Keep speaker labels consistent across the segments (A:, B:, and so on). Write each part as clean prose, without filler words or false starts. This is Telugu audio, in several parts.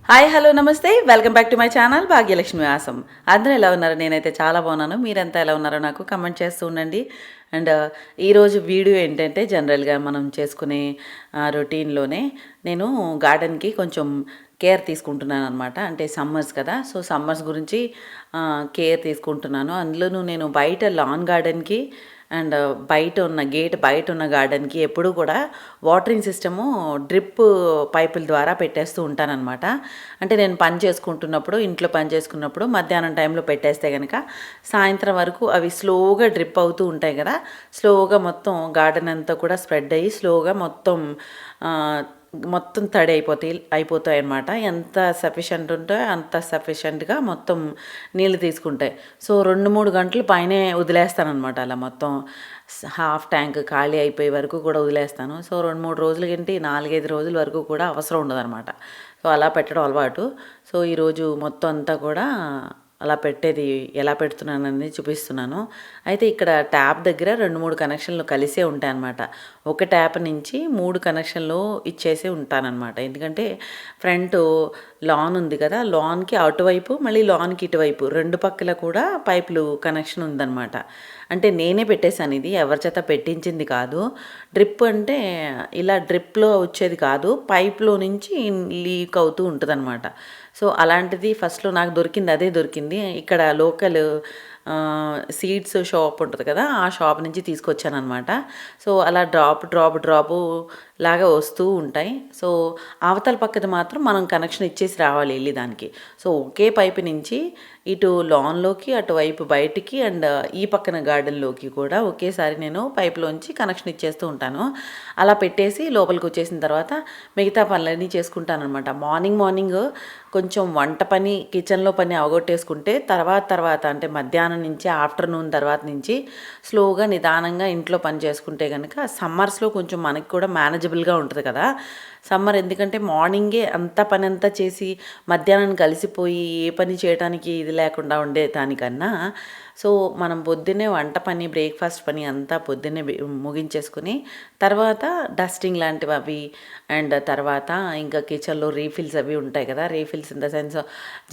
A: హాయ్ హలో నమస్తే welcome back to my channel Bhagyalakshmi వ్యాసం. అందరూ ఎలా ఉన్నారు? నేనైతే చాలా బాగున్నాను. మీరంతా ఎలా ఉన్నారో నాకు కమెంట్ చేస్తూ ఉండండి. అండ్ ఈరోజు వీడియో ఏంటంటే జనరల్గా మనం చేసుకునే రొటీన్లోనే నేను గార్డెన్కి కొంచెం కేర్ తీసుకుంటున్నాను అనమాట. అంటే సమ్మర్స్ కదా, సో సమ్మర్స్ గురించి కేర్ తీసుకుంటున్నాను. అందులోనూ నేను బయట లాన్ గార్డెన్కి అండ్ గేట్ బయట ఉన్న గార్డెన్కి ఎప్పుడూ కూడా వాటరింగ్ సిస్టము డ్రిప్ పైపుల ద్వారా పెట్టేస్తూ ఉంటానన్నమాట. అంటే నేను పని చేసుకుంటున్నప్పుడు, ఇంట్లో పని చేసుకున్నప్పుడు మధ్యాహ్నం టైంలో పెట్టేస్తే కనుక సాయంత్రం వరకు అవి స్లోగా డ్రిప్ అవుతూ ఉంటాయి కదా, స్లోగా మొత్తం గార్డెన్ అంతా కూడా స్ప్రెడ్ అయ్యి స్లోగా మొత్తం తడి అయిపోతాయి అన్నమాట. ఎంత సఫిషియంట్ ఉంటే అంత సఫిషియంట్గా మొత్తం నీళ్ళు తీసుకుంటాయి. సో 2-3 గంటలు పైనే వదిలేస్తానమాట. అలా మొత్తం హాఫ్ ట్యాంక్ ఖాళీ అయిపోయే వరకు కూడా వదిలేస్తాను. సో 2-3 రోజుల కంటే 4-5 రోజుల వరకు కూడా అవసరం ఉండదన్నమాట. సో అలా పెట్టడం అలవాటు. సో ఈరోజు మొత్తం అంతా కూడా అలా పెట్టేది ఎలా పెడుతున్నానని చూపిస్తున్నాను. అయితే ఇక్కడ ట్యాప్ దగ్గర 2-3 కనెక్షన్లు కలిసే ఉంటాయన్నమాట. ఒక ట్యాప్ నుంచి 3 కనెక్షన్లు ఇచ్చేసి ఉంటానన్నమాట. ఎందుకంటే ఫ్రంట్ లాన్ ఉంది కదా, లాన్కి అటువైపు మళ్ళీ లాన్కి ఇటువైపు 2 పక్కల కూడా పైపులు కనెక్షన్ ఉందన్నమాట. అంటే నేనే పెట్టేశాను, ఇది ఎవరి చేత పెట్టించింది కాదు. డ్రిప్ అంటే ఇలా డ్రిప్లో వచ్చేది కాదు, పైప్లో నుంచి లీక్ అవుతూ ఉంటుందన్నమాట. సో అలాంటిది ఫస్ట్లో నాకు దొరికింది, అదే దొరికింది. ఇక్కడ లోకల్ సీడ్స్ షాప్ ఉంటుంది కదా, ఆ షాప్ నుంచి తీసుకొచ్చాను అనమాట. సో అలా డ్రాపు లాగా వస్తూ ఉంటాయి. సో అవతల పక్కది మాత్రం మనం కనెక్షన్ ఇచ్చేసి రావాలి వెళ్ళి దానికి. సో ఒకే పైపు నుంచి ఇటు లాన్లోకి, అటువైపు బయటికి అండ్ ఈ పక్కన గార్డెన్లోకి కూడా ఒకేసారి నేను పైపులోంచి కనెక్షన్ ఇచ్చేస్తూ ఉంటాను. అలా పెట్టేసి లోపలికి వచ్చేసిన తర్వాత మిగతా పనులన్నీ చేసుకుంటాను అనమాట. మార్నింగ్ కొంచెం వంట పని, కిచెన్లో పని అవగొట్టేసుకుంటే తర్వాత అంటే మధ్యాహ్నం నుంచి ఆఫ్టర్నూన్ తర్వాత నుంచి స్లోగా నిదానంగా ఇంట్లో పని చేసుకుంటే కనుక సమ్మర్స్లో కొంచెం మనకి కూడా మేనేజబుల్గా ఉంటుంది కదా. సమ్మర్ ఎందుకంటే మార్నింగే పని అంతా చేసి మధ్యాహ్నం కలిసిపోయి ఏ పని చేయడానికి ఇది లేకుండా ఉండే దానికన్నా సో మనం పొద్దున్నే వంట పని, బ్రేక్ఫాస్ట్ పని అంతా పొద్దున్నే ముగించేసుకుని తర్వాత డస్టింగ్ లాంటివి అవి అండ్ తర్వాత ఇంకా కిచెన్లో రీఫిల్స్ అవి ఉంటాయి కదా. Refills in the sense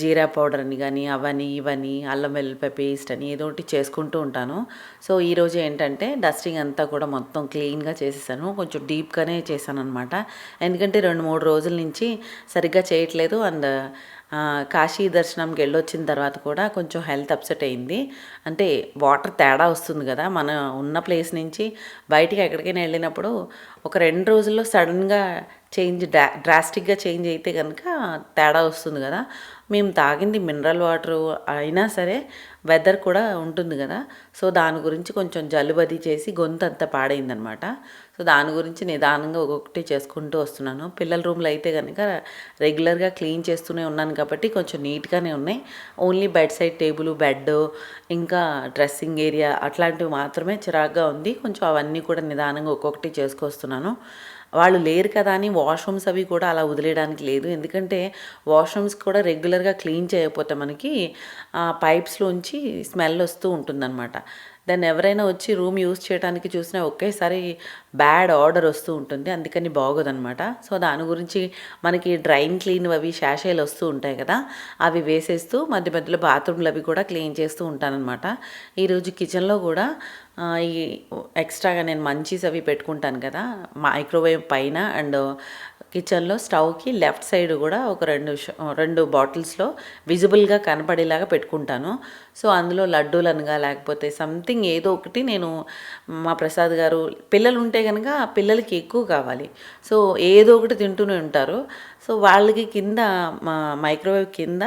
A: jeera powder అని కానీ అవని ఇవని అల్లం వెల్లుల్లిపాయ పేస్ట్ అని ఏదో ఒకటి చేసుకుంటూ ఉంటాను. సో ఈరోజు ఏంటంటే డస్టింగ్ అంతా కూడా మొత్తం క్లీన్గా చేసేసాను. కొంచెం డీప్గానే చేశాను అనమాట. ఎందుకంటే 2-3 రోజుల నుంచి సరిగ్గా చేయట్లేదు. అండ్ కాశీ దర్శనంకి వెళ్ళొచ్చిన తర్వాత కూడా కొంచెం హెల్త్ అప్సెట్ అయింది. అంటే వాటర్ తేడా వస్తుంది కదా, మన ఉన్న ప్లేస్ నుంచి బయటికి ఎక్కడికైనా వెళ్ళినప్పుడు ఒక 2 రోజుల్లో సడన్గా డ్రాస్టిక్గా చేంజ్ అయితే కనుక తేడా వస్తుంది కదా. మేము తాగింది మినరల్ వాటరు అయినా సరే వెదర్ కూడా ఉంటుంది కదా. సో దాని గురించి కొంచెం జలుబది చేసి గొంతు అంతా పాడైందనమాట. సో దాని గురించి నిదానంగా ఒక్కొక్కటి చేసుకుంటూ వస్తున్నాను. పిల్లల రూమ్లో అయితే కనుక రెగ్యులర్గా క్లీన్ చేస్తూనే ఉన్నాను కాబట్టి కొంచెం నీట్గానే ఉన్నాయి. Only bed side table, bed, ఇంకా డ్రెస్సింగ్ ఏరియా అట్లాంటివి మాత్రమే చిరాగ్గా ఉంది. కొంచెం అవన్నీ కూడా నిదానంగా ఒక్కొక్కటి చేసుకొస్తున్నాను. వాళ్ళు లేరు కదా అని వాష్రూమ్స్ అవి కూడా అలా వదిలేయడానికి లేదు. ఎందుకంటే వాష్రూమ్స్ కూడా రెగ్యులర్గా క్లీన్ చేయకపోతే మనకి పైప్స్లోంచి స్మెల్ వస్తూ ఉంటుందన్నమాట. దాన్ని ఎవరైనా వచ్చి రూమ్ యూజ్ చేయడానికి చూసినా ఒకేసారి బ్యాడ్ ఆర్డర్ వస్తూ ఉంటుంది, అందుకని బాగోదన్నమాట. సో దాని గురించి మనకి డ్రైన్ క్లీన్ అవి షాషేలు వస్తూ ఉంటాయి కదా, అవి వేసేస్తూ మధ్యలో బాత్రూమ్లు అవి కూడా క్లీన్ చేస్తూ ఉంటానన్నమాట. ఈరోజు కిచెన్లో కూడా ఈ ఎక్స్ట్రాగా నేను మంచీస్ అవి పెట్టుకుంటాను కదా మైక్రోవేవ్ పైన అండ్ కిచెన్లో స్టవ్కి లెఫ్ట్ సైడ్ కూడా ఒక 2 బాటిల్స్లో విజిబుల్గా కనపడేలాగా పెట్టుకుంటాను. సో అందులో లడ్డూలనుగా లేకపోతే సంథింగ్ ఏదో ఒకటి నేను మా ప్రసాద్ గారు పిల్లలు ఉంటే కనుక పిల్లలకి ఎక్కువ కావాలి, సో ఏదో ఒకటి తింటూనే ఉంటారు. సో వాళ్ళకి కింద మైక్రోవేవ్ కింద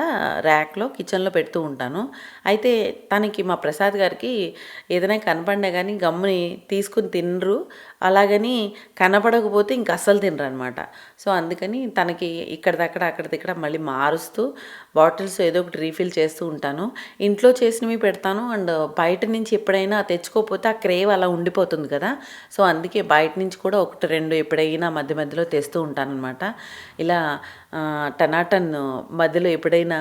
A: ర్యాక్లో కిచెన్లో పెడుతూ ఉంటాను. అయితే తనకి మా ప్రసాద్ గారికి ఏదైనా కనపడినా కానీ గమ్ముని తీసుకుని తినరు, అలాగని కనపడకపోతే ఇంక అస్సలు తినరు అనమాట. సో అందుకని తనకి ఇక్కడిదక్కడ అక్కడిదక్కడ మళ్ళీ మారుస్తూ బాటిల్స్ ఏదో ఒకటి రీఫిల్ చేస్తూ ఉంటాను. ఇంట్లో చేసినవి పెడతాను అండ్ బయట నుంచి ఎప్పుడైనా తెచ్చుకోకపోతే ఆ క్రేవ్ అలా ఉండిపోతుంది కదా. సో అందుకే బయట నుంచి కూడా 1-2 ఎప్పుడైనా మధ్యలో తెస్తూ ఉంటానన్నమాట. ఇలా టనాటన్ మధ్యలో ఎప్పుడైనా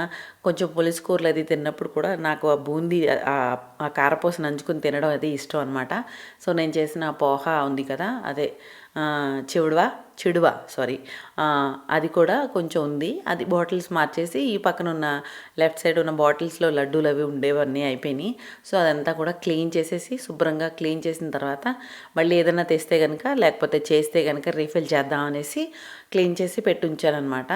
A: కొంచెం పులుసు కూరలు అది తిన్నప్పుడు కూడా నాకు ఆ బూందీ ఆ కారపూస నంచుకుని తినడం అది ఇష్టం అనమాట. సో నేను చేసిన పోహా ఉంది కదా, అదే చిడువ సారీ, అది కూడా కొంచెం ఉంది. అది బాటిల్స్ మార్చేసి ఈ పక్కన ఉన్న లెఫ్ట్ సైడ్ ఉన్న బాటిల్స్లో లడ్డూలు అవి ఉండేవన్నీ అయిపోయినాయి. సో అదంతా కూడా క్లీన్ చేసేసి శుభ్రంగా క్లీన్ చేసిన తర్వాత మళ్ళీ ఏదైనా తెస్తే కనుక లేకపోతే చేస్తే కనుక రీఫిల్ చేద్దాం అనేసి క్లీన్ చేసి పెట్టి ఉంచానమాట.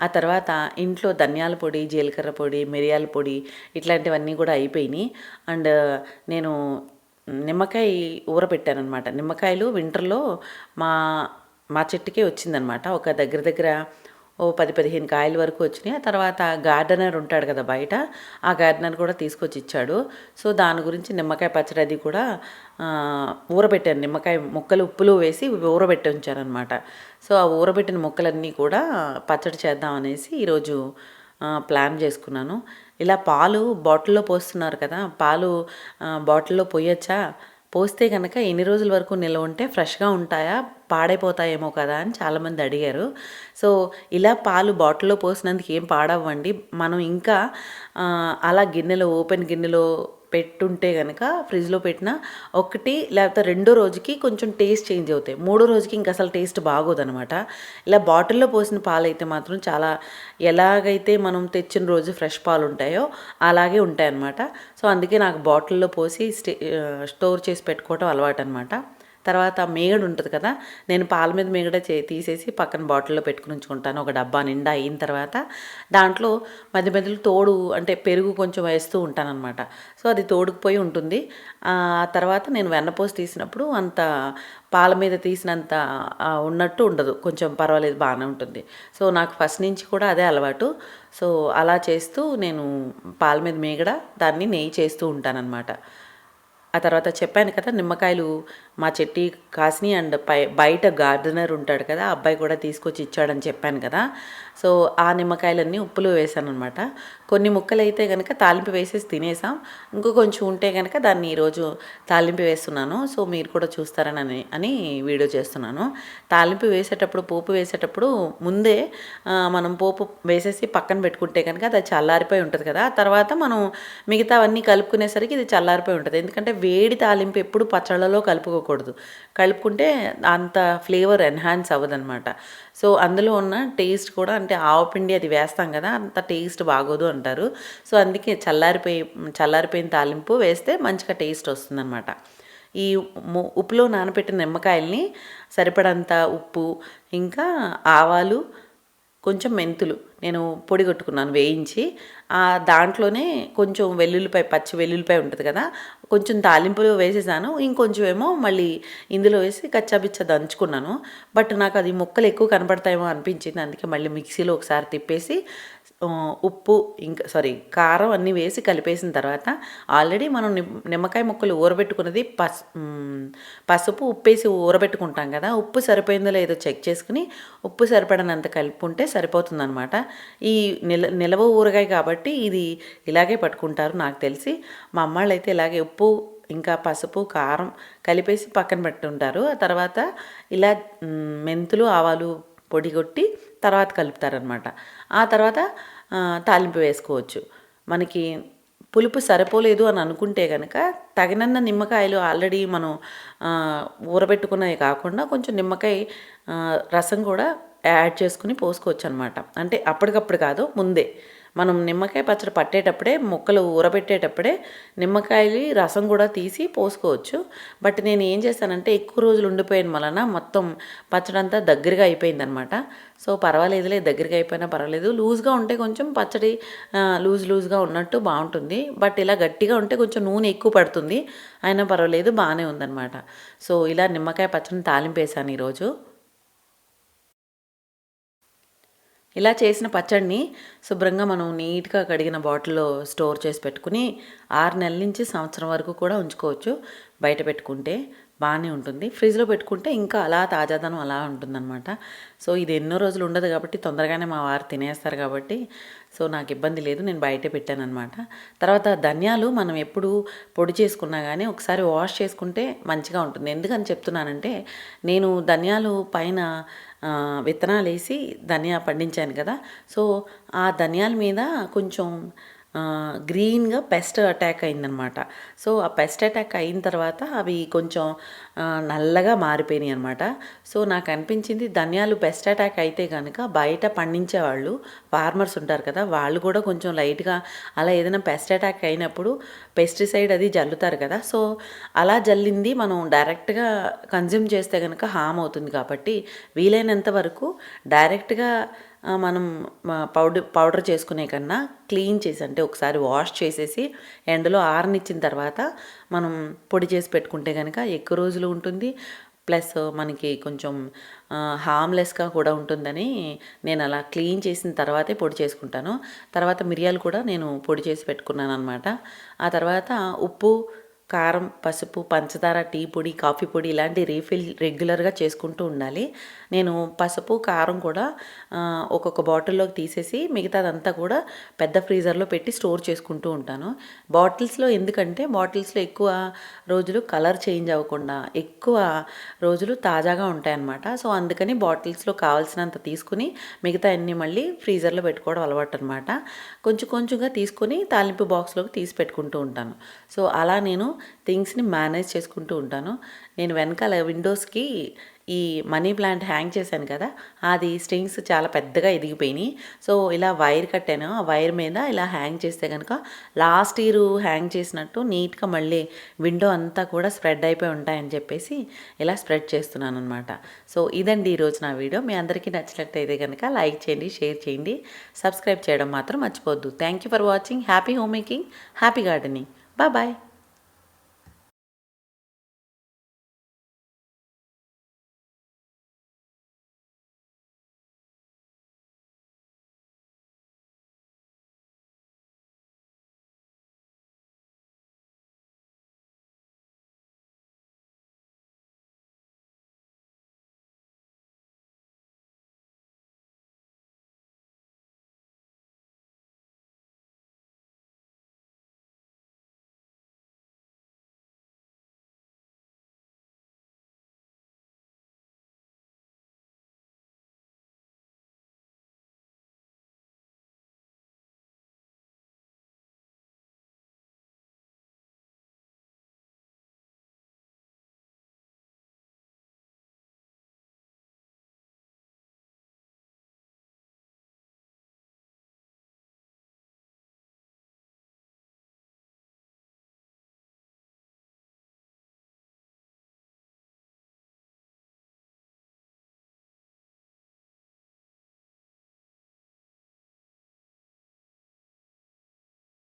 A: ఆ తర్వాత ఇంట్లో ధనియాల పొడి, జీలకర్ర పొడి, మిరియాల పొడి ఇట్లాంటివన్నీ కూడా అయిపోయినాయి. అండ్ నేను నిమ్మకాయ ఊరబెట్టానమాట. నిమ్మకాయలు వింటర్లో మా మా చెట్టుకే వచ్చిందనమాట. ఒక దగ్గర దగ్గర 10-15 కాయల వరకు వచ్చినాయి. ఆ తర్వాత గార్డెనర్ ఉంటాడు కదా బయట, ఆ గార్డెనర్ కూడా తీసుకొచ్చి ఇచ్చాడు. సో దాని గురించి నిమ్మకాయ పచ్చడి అది కూడా ఊరబెట్టాను. నిమ్మకాయ ముక్కలు ఉప్పులో వేసి ఊరబెట్టి ఉంచారనమాట. సో ఆ ఊరబెట్టిన ముక్కలన్నీ కూడా పచ్చడి చేద్దాం అనేసి ఈరోజు ప్లాన్ చేసుకున్నాను. ఇలా పాలు బాటిల్లో పోస్తున్నారు కదా, పాలు బాటిల్లో పోయొచ్చా, పోస్తే కనుక ఎన్ని రోజుల వరకు నిల్వ ఉంటే ఫ్రెష్గా ఉంటాయా, పాడైపోతాయేమో కదా అని చాలామంది అడిగారు. సో ఇలా పాలు బాటిల్లో పోసినందుకు ఏం పాడవ్వండి. మనం ఇంకా అలా గిన్నెలో ఓపెన్ గిన్నెలో పెట్టుంటే కనుక ఫ్రిడ్జ్లో పెట్టిన ఒకటి లేకపోతే రెండో రోజుకి కొంచెం టేస్ట్ చేంజ్ అవుతాయి, మూడో రోజుకి ఇంక అసలు టేస్ట్ బాగోదనమాట. ఇలా బాటిల్లో పోసిన పాలు అయితే మాత్రం చాలా ఎలాగైతే మనం తెచ్చిన రోజు ఫ్రెష్ పాలు ఉంటాయో అలాగే ఉంటాయన్నమాట. సో అందుకే నాకు బాటిల్లో పోసి స్టోర్ చేసి పెట్టుకోవటం అలవాటు అనమాట. తర్వాత మేగడ ఉంటుంది కదా, నేను పాల మీద మేగడ తీసేసి పక్కన బాటిల్లో పెట్టుకుని ఉంచుకుంటాను. ఒక డబ్బా నిండా అయిన తర్వాత దాంట్లో మధ్య మధ్యలో తోడు అంటే పెరుగు కొంచెం వేస్తూ ఉంటానన్నమాట. సో అది తోడుకుపోయి ఉంటుంది. ఆ తర్వాత నేను వెన్నపోసి తీసినప్పుడు అంత పాల మీద తీసినంత ఉన్నట్టు ఉండదు, కొంచెం పర్వాలేదు, బాగానే ఉంటుంది. సో నాకు ఫస్ట్ నుంచి కూడా అదే అలవాటు. సో అలా చేస్తూ నేను పాల మీద మేగడ దాన్ని నెయ్యి చేస్తూ ఉంటానన్నమాట. ఆ తర్వాత చెప్పాను కదా, నిమ్మకాయలు మా చెట్టి కాసిని అండ్ బయట గార్డెనర్ ఉంటాడు కదా, ఆ అబ్బాయి కూడా తీసుకొచ్చి ఇచ్చాడని చెప్పాను కదా. సో ఆ నిమ్మకాయలన్నీ ఉప్పులో వేసాను అనమాట. కొన్ని ముక్కలు అయితే కనుక తాలింపు వేసేసి తినేసాం, ఇంకో కొంచెం ఉంటే కనుక దాన్ని ఈరోజు తాలింపు వేస్తున్నాను. సో మీరు కూడా చూస్తారని వీడియో చేస్తున్నాను. తాలింపు వేసేటప్పుడు, పోపు వేసేటప్పుడు ముందే మనం పోపు వేసేసి పక్కన పెట్టుకుంటే కనుక అది చల్లారిపోయి ఉంటుంది కదా, తర్వాత మనం మిగతావన్నీ కలుపుకునేసరికి ఇది చల్లారిపోయి ఉంటుంది. ఎందుకంటే వేడి తాలింపు ఎప్పుడు పచ్చళ్ళలో కలుపుకోకూడదు, కలుపుకుంటే అంత ఫ్లేవర్ ఎన్హాన్స్ అవ్వదన్నమాట. సో అందులో ఉన్న టేస్ట్ కూడా, అంటే ఆవపిండి అది వేస్తాం కదా, అంత టేస్ట్ బాగోదు అంటారు. సో అందుకే చల్లారిపోయిన తాలింపు వేస్తే మంచిగా టేస్ట్ వస్తుందన్నమాట. ఈ ఉప్పులో నానబెట్టిన నిమ్మకాయల్ని సరిపడంత ఉప్పు, ఇంకా ఆవాలు, కొంచెం మెంతులు నేను పొడి కొట్టుకున్నాను వేయించి, దాంట్లోనే కొంచెం పచ్చి వెల్లుల్లిపాయ ఉంటుంది కదా, కొంచెం తాలింపులో వేసేసాను. ఇంకొంచెం ఏమో మళ్ళీ ఇందులో వేసి కచ్చాబిచ్చ దంచుకున్నాను. బట్ నాకు అది ముక్కలు ఎక్కువ కనపడతాయేమో అనిపించింది, అందుకే మళ్ళీ మిక్సీలో ఒకసారి తిప్పేసి ఉప్పు కారం అన్నీ వేసి కలిపేసిన తర్వాత ఆల్రెడీ మనం నిమ్మకాయ ముక్కలు ఊరబెట్టుకున్నది పసుపు ఉప్పేసి ఊరబెట్టుకుంటాం కదా, ఉప్పు సరిపోయిందో లేదో చెక్ చేసుకుని ఉప్పు సరిపడనంత కలుపుకుంటే సరిపోతుందన్నమాట. ఈ నిలవ ఊరగాయ కాబట్టి ఇది ఇలాగే పట్టుకుంటారు నాకు తెలిసి. మా అమ్మాళ్ళు అయితే ఇలాగే ఉప్పు ఇంకా పసుపు కారం కలిపేసి పక్కన పెట్టుంటారు. ఆ తర్వాత ఇలా మెంతులు ఆవాలు పొడి కొట్టి తర్వాత కలుపుతారనమాట. ఆ తర్వాత తాలింపు వేసుకోవచ్చు. మనకి పులుపు సరిపోలేదు అని అనుకుంటే కనుక తగినన్న నిమ్మకాయలు ఆల్రెడీ మనం ఊరబెట్టుకున్నవి కాకుండా కొంచెం నిమ్మకాయ రసం కూడా యాడ్ చేసుకుని పోసుకోవచ్చు అనమాట. అంటే అప్పటికప్పుడు కాదు, ముందే మనం నిమ్మకాయ పచ్చడి పట్టేటప్పుడే, ముక్కలు ఊరబెట్టేటప్పుడే నిమ్మకాయలు రసం కూడా తీసి పోసుకోవచ్చు. బట్ నేను ఏం చేస్తానంటే ఎక్కువ రోజులు ఉండిపోయిన వలన మొత్తం పచ్చడి అంతా దగ్గరగా అయిపోయిందనమాట. సో పర్వాలేదులే, దగ్గరగా అయిపోయినా పర్వాలేదు, లూజ్గా ఉంటే కొంచెం పచ్చడి లూజ్గా ఉన్నట్టు బాగుంటుంది. బట్ ఇలా గట్టిగా ఉంటే కొంచెం నూనె ఎక్కువ పడుతుంది, అయినా పర్వాలేదు, బాగానే ఉందన్నమాట. సో ఇలా నిమ్మకాయ పచ్చడిని తాలింపేసాను ఈరోజు. ఇలా చేసిన పచ్చడిని శుభ్రంగా మనం నీట్గా కడిగిన బాటిల్లో స్టోర్ చేసి పెట్టుకుని 6 నెలల నుంచి సంవత్సరం వరకు కూడా ఉంచుకోవచ్చు. బయట పెట్టుకుంటే బాగానే ఉంటుంది, ఫ్రిడ్జ్లో పెట్టుకుంటే ఇంకా అలా తాజాదనం అలా ఉంటుందన్నమాట. సో ఇది ఎన్నో రోజులు ఉండదు కాబట్టి తొందరగానే మా వారు తినేస్తారు కాబట్టి సో నాకు ఇబ్బంది లేదు, నేను బయటే పెట్టానమాట. తర్వాత ధనియాలు మనం ఎప్పుడు పొడి చేసుకున్నా కానీ ఒకసారి వాష్ చేసుకుంటే మంచిగా ఉంటుంది. ఎందుకని చెప్తున్నానంటే నేను ధనియాలు పైన విత్తనాలు వేసి ధనియా పండించాను కదా, సో ఆ ధనియాల మీద కొంచెం గ్రీన్గా పెస్ట్ అటాక్ అయిందనమాట. సో ఆ పెస్ట్ అటాక్ అయిన తర్వాత అవి కొంచెం నల్లగా మారిపోయినాయి అనమాట. సో నాకు అనిపించింది ధనియాలు పెస్ట్ అటాక్ అయితే కనుక బయట పండించేవాళ్ళు ఫార్మర్స్ ఉంటారు కదా, వాళ్ళు కూడా కొంచెం లైట్గా అలా ఏదైనా పెస్ట్ అటాక్ అయినప్పుడు పెస్టిసైడ్ అది జల్లుతారు కదా. సో అలా జల్లింది మనం డైరెక్ట్గా కన్జ్యూమ్ చేస్తే కనుక హామ్ అవుతుంది కాబట్టి వీలైనంత వరకు డైరెక్ట్గా మనం పౌడర్ చేసుకునే కన్నా క్లీన్ చేసి, అంటే ఒకసారి వాష్ చేసేసి ఎండలో ఆరనిచ్చిన తర్వాత మనం పొడి చేసి పెట్టుకుంటే కనుక ఎక్కువ రోజులు ఉంటుంది. ప్లస్ మనకి కొంచెం హార్మ్లెస్గా కూడా ఉంటుందని నేను అలా క్లీన్ చేసిన తర్వాతే పొడి చేసుకుంటాను. తర్వాత మిరియాలు కూడా నేను పొడి చేసి పెట్టుకున్నాను అనమాట. ఆ తర్వాత ఉప్పు, కారం, పసుపు, పంచదార, టీ పొడి, కాఫీ పొడి ఇలాంటి రీఫిల్ రెగ్యులర్గా చేసుకుంటూ ఉండాలి. నేను పసుపు, కారం కూడా ఒక్కొక్క బాటిల్లోకి తీసేసి మిగతాదంతా కూడా పెద్ద ఫ్రీజర్లో పెట్టి స్టోర్ చేసుకుంటూ ఉంటాను. బాటిల్స్లో ఎందుకంటే బాటిల్స్లో ఎక్కువ రోజులు కలర్ చేంజ్ అవ్వకుండా ఎక్కువ రోజులు తాజాగా ఉంటాయన్నమాట. సో అందుకని బాటిల్స్లో కావాల్సినంత తీసుకుని మిగతా అన్నీ మళ్ళీ ఫ్రీజర్లో పెట్టుకోవడం అలవాటు అనమాట. కొంచెం కొంచెంగా తీసుకొని తాలింపు బాక్స్లోకి తీసి పెట్టుకుంటూ ఉంటాను. సో అలా నేను థింగ్స్ని మేనేజ్ చేసుకుంటూ ఉంటాను. నేను వెనకాల విండోస్కి ఈ మనీ ప్లాంట్ హ్యాంగ్ చేశాను కదా, అది స్ట్రింగ్స్ చాలా పెద్దగా ఎదిగిపోయినాయి. సో ఇలా వైర్ కట్టాను, ఆ వైర్ మీద ఇలా హ్యాంగ్ చేస్తే కనుక లాస్ట్ ఇయర్ హ్యాంగ్ చేసినట్టు నీట్గా మళ్ళీ విండో అంతా కూడా స్ప్రెడ్ అయిపోయి ఉంటాయని చెప్పేసి ఇలా స్ప్రెడ్ చేస్తున్నాను అనమాట. సో ఇదండి ఈరోజు నా వీడియో. మీ అందరికీ నచ్చినట్టయితే కనుక లైక్ చేయండి, షేర్ చేయండి, సబ్స్క్రైబ్ చేయడం మాత్రం మర్చిపోవద్దు. Thank you for watching. Happy home making, happy gardening. Bye.